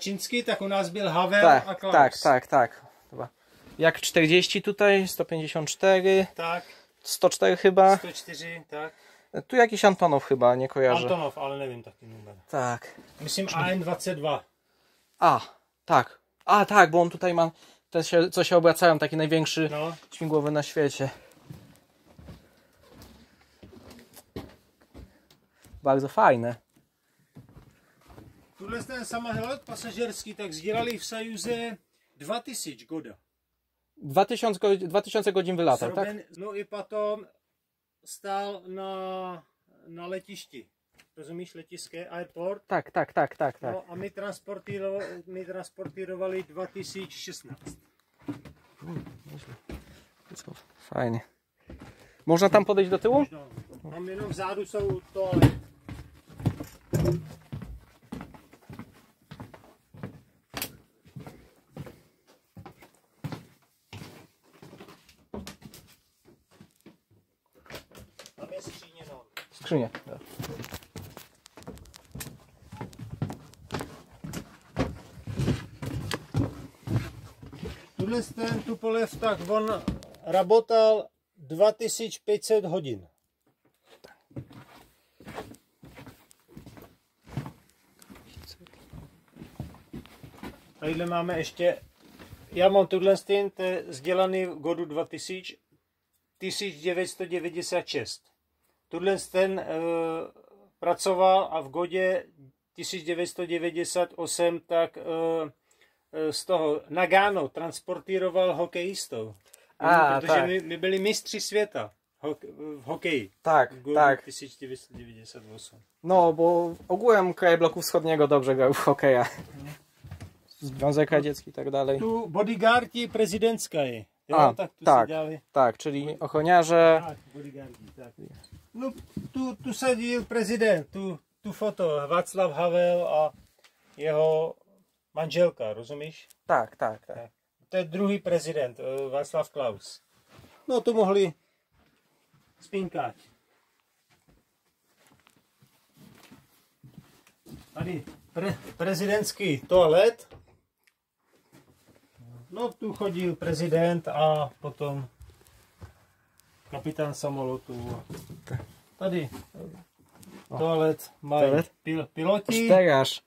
Kaczyński, tak u nás byl Havel a Klaus. Tak. Jak 40 tutaj, 154, Tak. 104 chyba. 104, tak. Tu jakiś Antonow chyba, nie kojarzę. Antonov, ale nevím taky numer. Tak. Myslím AN22. Tak, bo on tutaj ma te, co się obracają, taki największy śmigłowy na świecie. Bardzo fajne. Tuhle ten samohled pasažerský tak sdělali v Sajuze 2000 goda. 2000 godzin wylatał, tak? No i potom stál na letišti. Rozumíš, letiské airport? Tak. No a my transportировali 2016. Fajnie. Można tam podejść do tyłu? Tam jenom vzadu jsou toalety. Tam je skříně, no. Skrzynie. Tuhle ten Tupolev, tak on rabotal 2500 hodin. Tadyhle máme ještě, já mám tuhle ten, to je sdělaný v godu 1996. Tuhle ten pracoval a v godě 1998 tak z toho Nagano transportíroval hokejistů. Protože my byli mistři světa w hokeji. Tak. 1998. No, bo ogółem kraje bloku wschodniego dobrze grały w hokeja. Związek Radziecki i tak dalej. Tu bodyguardi prezydenckiej. Tak, czyli ochroniarze. Tak, bodyguardi, tak. No, tu seděl prezident, tu foto, Václav Havel a jeho manželka, rozumíš? Tak. To je druhý prezident, Václav Klaus. No, to mohli spinkat. Tady prezidentský toalet. No, tu chodil prezident a potom kapitán samolotu. Tady toalet mají piloti. Stegarz.